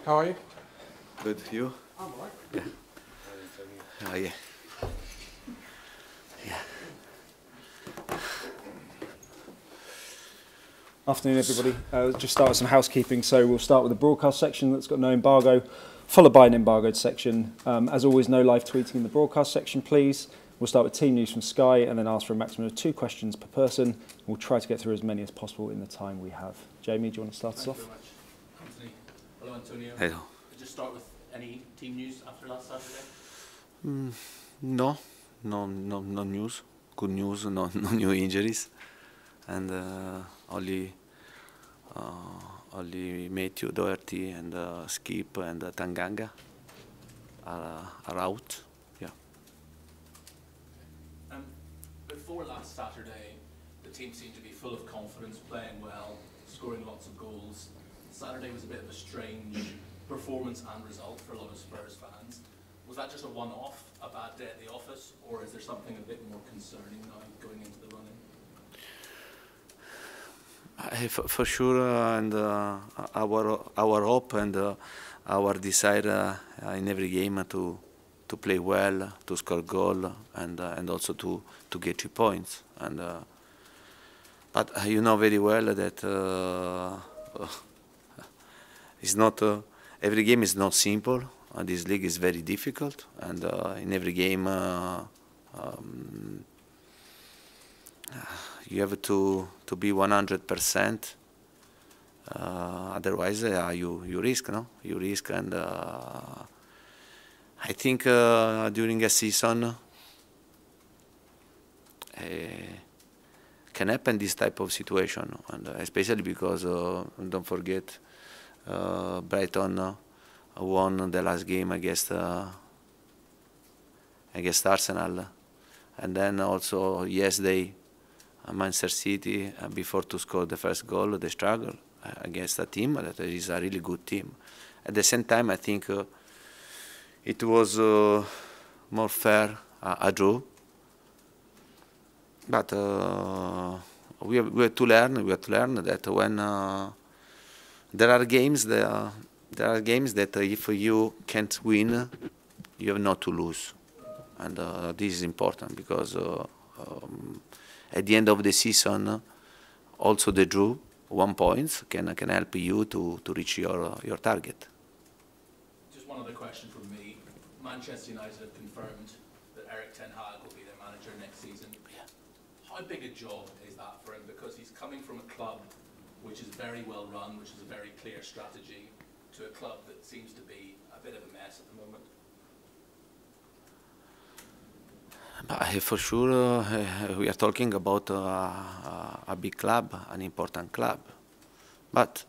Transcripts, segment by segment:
How are you? Good, you? I'm alright. Yeah. Oh, yeah. Afternoon, everybody. Just start with some housekeeping. So we'll start with the broadcast section that's got no embargo, followed by an embargoed section. As always, no live tweeting in the broadcast section, please. We'll start with team news from Sky and then ask for a maximum of 2 questions per person. We'll try to get through as many as possible in the time we have. Jamie, do you want to start us off? Thank you very much. Anthony. Hello, Antonio. Hello. Just start with any team news after last Saturday? No news. Good news, no new injuries. And only Matthew Doherty and Skip and Tanganga are out. Yeah. Before last Saturday, the team seemed to be full of confidence, playing well, scoring lots of goals. Saturday was a bit of a strange performance and result for a lot of Spurs fans. Was that just a one-off, a bad day at the office, or is there something a bit more concerning now going into the run-in? For sure, and our hope and our desire in every game to play well, to score goal, and also to get 3 points. And but you know very well that it's not every game is not simple. This league is very difficult, and in every game you have to be 100%. Otherwise, you risk, no? You risk, and I think during a season can happen this type of situation, and especially because don't forget Brighton won the last game against Arsenal, and then also yesterday Manchester City, before to score the first goal, they struggle against a team that is a really good team. At the same time, I think it was more fair a draw, but we have to learn. We have to learn that when there are games that if you can't win, you have not to lose, and this is important because at the end of the season, also the draw 1 point can help you to reach your target. Just one other question from me. Manchester United have confirmed that Ten Hag will be their manager next season. Yeah. How big a job is that for him? Because he's coming from a club which is very well run, which is a very clear strategy, to a club that seems to be a bit of a mess at the moment. For sure, we are talking about a big club, an important club. But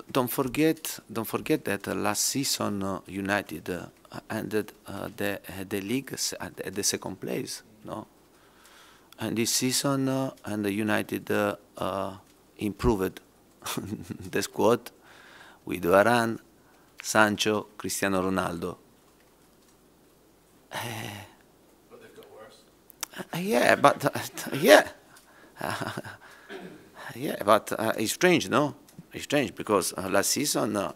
don't forget that last season United ended the league at the second place, no? And this season, and United improved the squad with Varane, Sancho, Cristiano Ronaldo. Yeah, but it's strange, no? It's strange because last season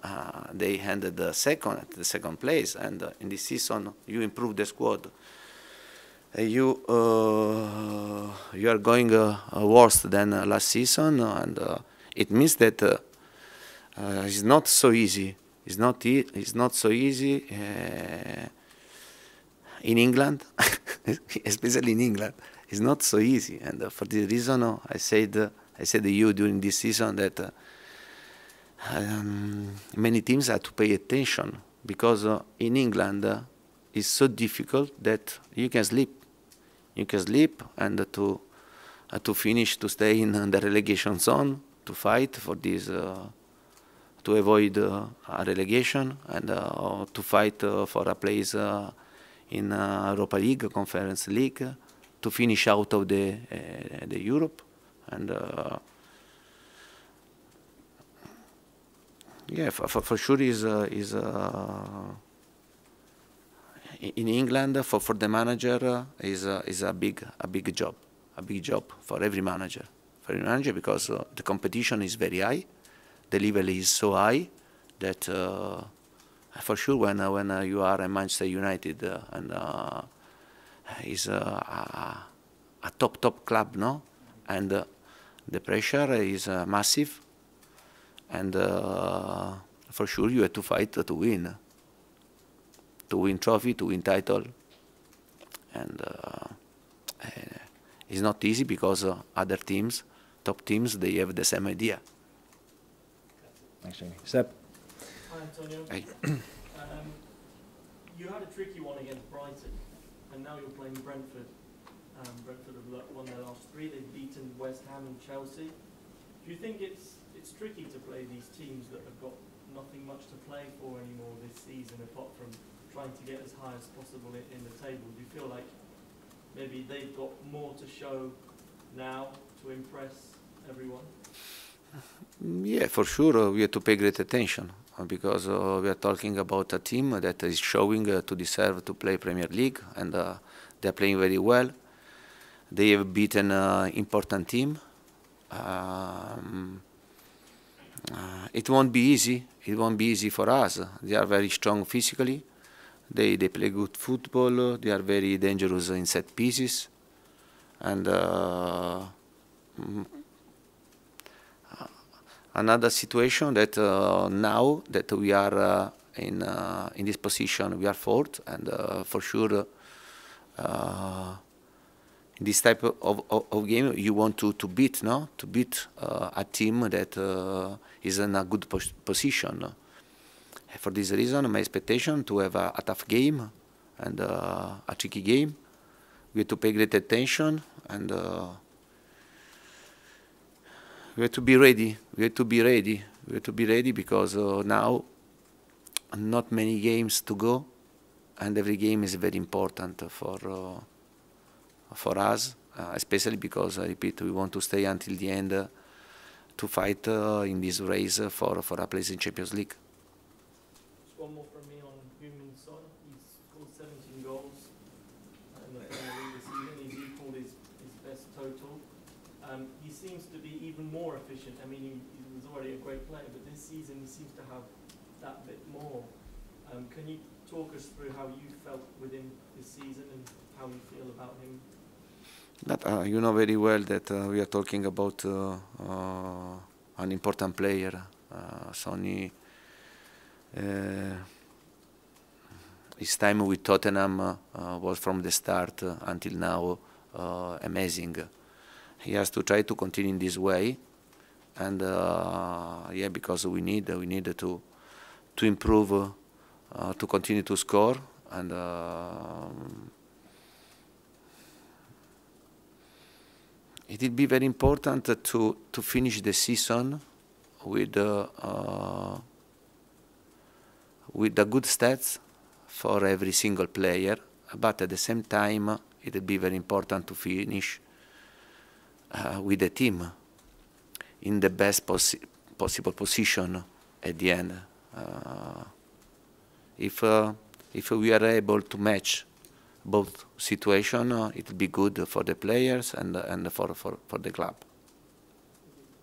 they ended the second place, and in this season you improved the squad. You are going worse than last season, and it means that it's not so easy. It's not so easy. In England, especially in England, it's not so easy, and for this reason, I said to you during this season that many teams have to pay attention because in England it's so difficult that you can sleep. You can sleep and to finish to stay in the relegation zone to fight for this to avoid a relegation and to fight for a place. In Europa League, Conference League, to finish out of the Europe, and yeah, for sure is in England for the manager is a big job for every manager. manager, because the competition is very high, the level is so high that for sure when you are a Manchester United and is a top club, no, and the pressure is massive, and for sure you have to fight to win trophy, to win title, and it's not easy because other teams, top teams, they have the same idea. Thanks, Jamie. Seb? Hi, Antonio. Hey. You had a tricky one against Brighton, and now you're playing Brentford. Brentford have won their last 3. They've beaten West Ham and Chelsea. Do you think it's tricky to play these teams that have got nothing much to play for anymore this season, apart from trying to get as high as possible in the table? Do you feel like maybe they've got more to show now to impress everyone? Yeah, for sure we have to pay great attention because we are talking about a team that is showing to deserve to play Premier League, and they are playing very well. They have beaten an important team. It won't be easy. It won't be easy for us. They are very strong physically. They play good football. They are very dangerous in set pieces, and another situation that now that we are in this position, we are fourth, and for sure in this type of game you want to beat, no? To beat a team that is in a good position. For this reason, my expectation to have a tough game and a tricky game. We have to pay great attention, and we have to be ready. We have to be ready. We have to be ready because now not many games to go, and every game is very important for us, especially because I repeat, we want to stay until the end to fight in this race for a place in Champions League. Just one more from me on Willian. He's scored 17 goals in the Premier League this season. He's equalled his best total. He seems to be even more efficient. I mean, he was already a great player, but this season he seems to have that bit more. Can you talk us through how you felt with him this season and how you feel about him? But you know very well that we are talking about an important player. Sonny, his time with Tottenham was from the start until now amazing. He has to try to continue in this way, and yeah, because we need to improve, to continue to score, and it will be very important to finish the season with the good stats for every single player, but at the same time it will be very important to finish with the team in the best possible position at the end. If we are able to match both situations, it will be good for the players and for the club.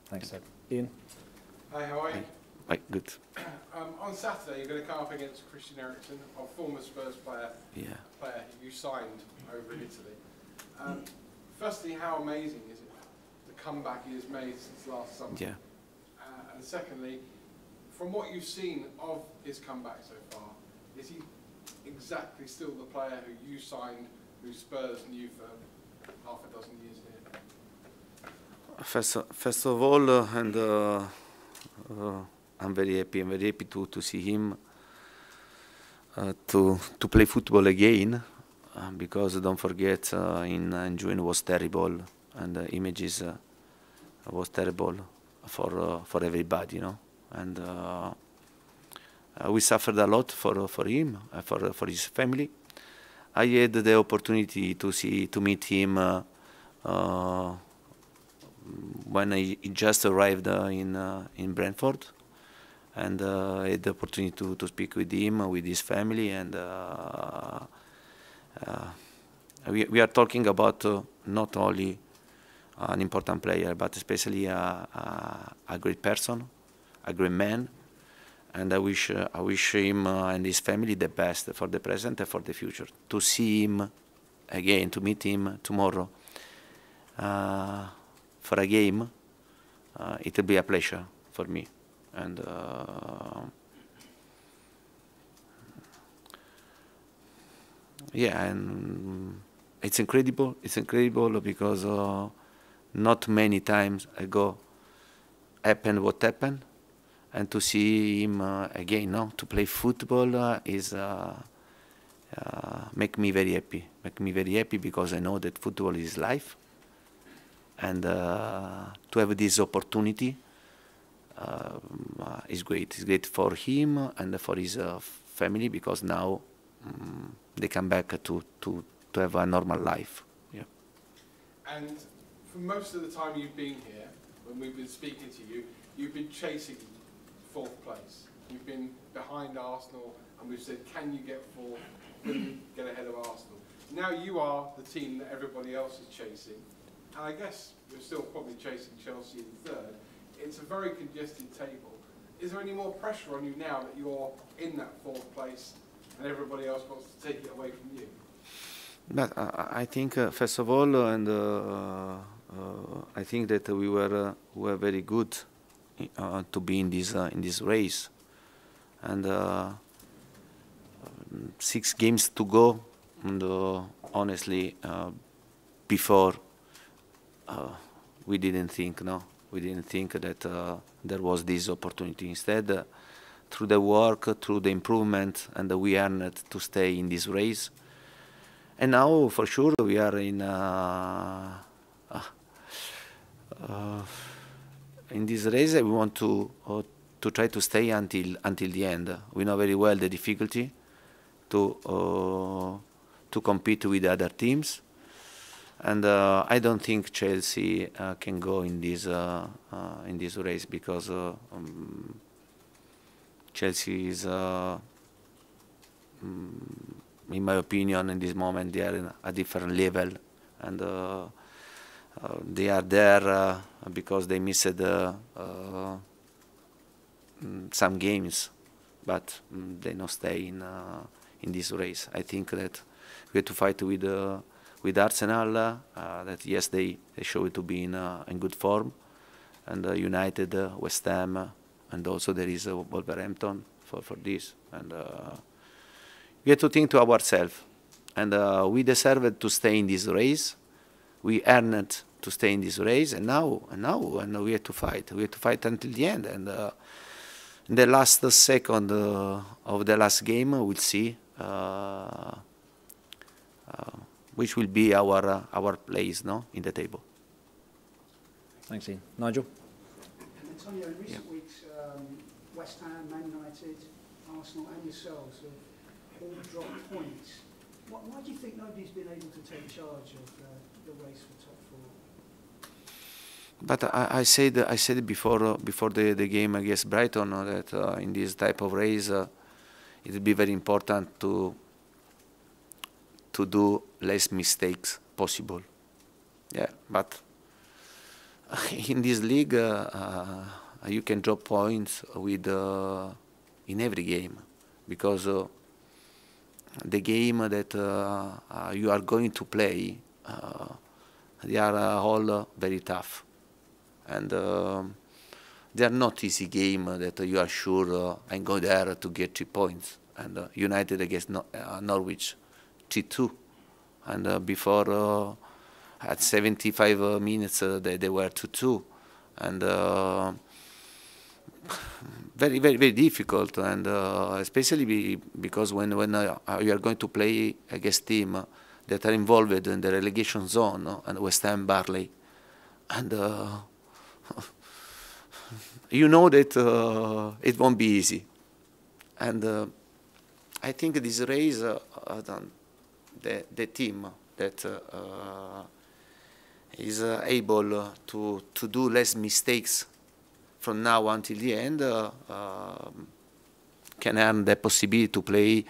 Thanks, Seb. Ian? Hi, how are you? Hi, good. On Saturday, you're going to come up against Christian Eriksen, a former Spurs player, Yeah. a player you signed over in Italy. Firstly, how amazing is it, the comeback he has made since last summer? Yeah. And secondly, from what you've seen of his comeback so far, is he exactly still the player who you signed, who Spurs knew for half a dozen years here? First of all, I'm very happy. I'm very happy to see him to play football again, because don't forget, in June was terrible, and the images was terrible for everybody, you know, and we suffered a lot for him, for his family. I had the opportunity to meet him when he just arrived in Brentford, and I had the opportunity to speak with him, with his family, and we are talking about not only an important player, but especially a great person, a great man, and I wish him and his family the best for the present and for the future. To see him again, to meet him tomorrow for a game, it will be a pleasure for me. And yeah, and it's incredible. It's incredible because not many times ago happened what happened, and to see him again, no, to play football is make me very happy. Make me very happy because I know that football is life, and to have this opportunity is great. It's great for him and for his family because now they come back to have a normal life. Yeah. And for most of the time you've been here, when we've been speaking to you, you've been chasing fourth place. You've been behind Arsenal, and we've said, can you get fourth? Can you get ahead of Arsenal? Now you are the team that everybody else is chasing, and I guess you're still probably chasing Chelsea in third. It's a very congested table. Is there any more pressure on you now that you're in that fourth place and everybody else wants to take it away from you? But I think first of all, and I think that we were very good to be in this race, and 6 games to go. And honestly, before we didn't think, we didn't think that there was this opportunity. Instead, through the work, through the improvement, and we earned to stay in this race. And now, for sure, we are in this race. We want to try to stay until the end. We know very well the difficulty to compete with other teams, and I don't think Chelsea can go in this race because Chelsea is. In my opinion, in this moment, they are in a different level, and they are there because they missed some games, but they don't stay in this race. I think that we have to fight with Arsenal. That yes, they show it to be in good form, and United, West Ham, and also there is Wolverhampton for this. And we have to think to ourselves, and we deserved to stay in this race. We earned to stay in this race, and now we have to fight. We have to fight until the end. And in the last second of the last game, we'll see which will be our place, in the table. Thanks, Ian. Nigel? Antonio, in recent weeks, West Ham, Man United, Arsenal and yourselves have all dropped points. Why do you think nobody's been able to take charge of the race for top 4? But I said before the game against Brighton that in this type of race it will be very important to do less mistakes possible. Yeah, but in this league you can drop points with in every game because the game that you are going to play they are all very tough. And they are not easy game that you are sure and go there to get 3 points. And United against Norwich, 3-2. And before, at 75 minutes, they were 2-2. And very, very, very difficult. And especially because when you are going to play against teams that are involved in the relegation zone, and West Ham, Barley, and you know that it won't be easy. And I think this race, the team that is able to do less mistakes from now until the end can earn the possibility to play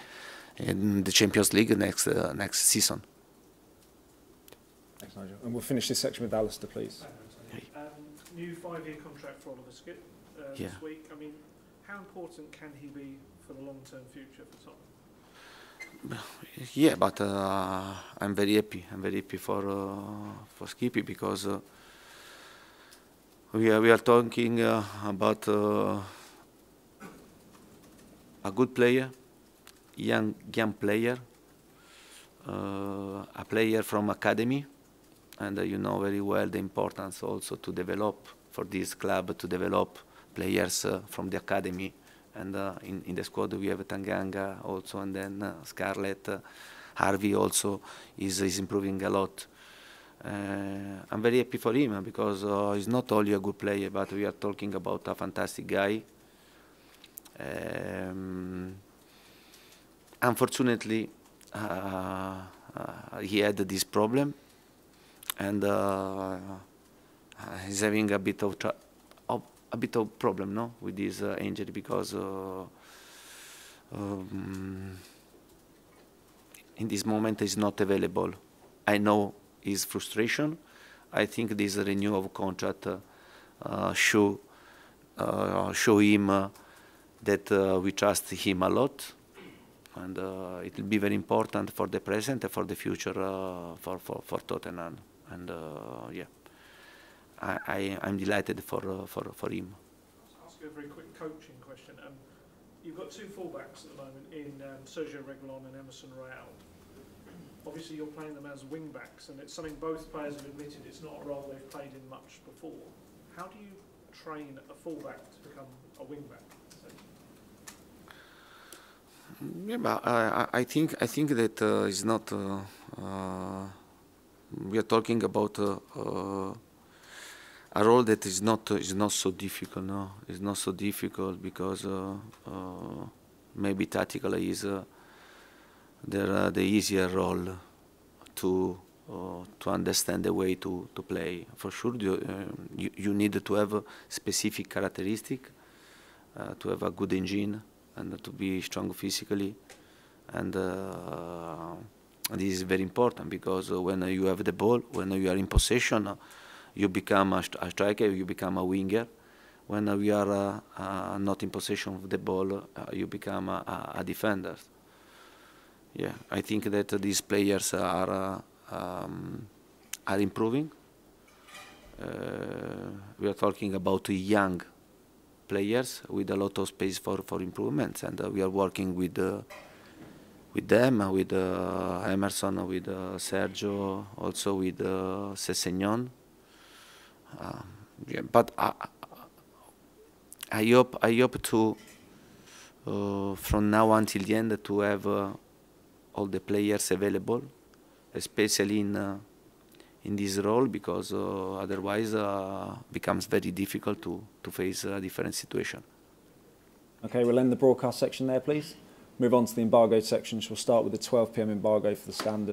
in the Champions League next season. Thanks, Nigel. And we'll finish this section with Alistair, please. New 5-year contract for Oliver Skip this week. I mean, how important can he be for the long-term future for Tottenham? Yeah, but I'm very happy. I'm very happy for Skippy because we are talking about a good player, young player, a player from academy, and you know very well the importance also to develop for this club to develop players from the academy. And in the squad we have Tanganga also, and then Scarlett, Harvey also is improving a lot. I'm very happy for him because he's not only a good player, but we are talking about a fantastic guy. Unfortunately, he had this problem, and he's having a bit of problem, no, with this injury because in this moment he's not available. I know his frustration. I think this renewal of contract show him that we trust him a lot, and it will be very important for the present and for the future for Tottenham. And yeah. I'm delighted for him. I'll ask you a very quick coaching question. You've got two fullbacks at the moment in Sergio Reguilon and Emerson Royal. Obviously, you're playing them as wing-backs, and it's something both players have admitted it's not a role they've played in much before. How do you train a fullback to become a wing-back? Yeah, but I think that it's not. We are talking about. A role that is not so difficult, no. It's not so difficult because maybe tactically is the easier role to understand the way to play. For sure, you need to have a specific characteristic, to have a good engine, and to be strong physically, and this is very important because when you have the ball, when you are in possession. You become a striker, you become a winger. When we are not in possession of the ball, you become a defender. Yeah, I think that these players are improving. We are talking about young players with a lot of space for improvements, and we are working with them, with Emerson, with Sergio, also with Sessegnon. Yeah, but I hope to from now until the end to have all the players available, especially in this role, because otherwise becomes very difficult to face a different situation. Okay, we'll end the broadcast section there, please. Move on to the embargoed section. We'll start with the 12 PM embargo for the Standard.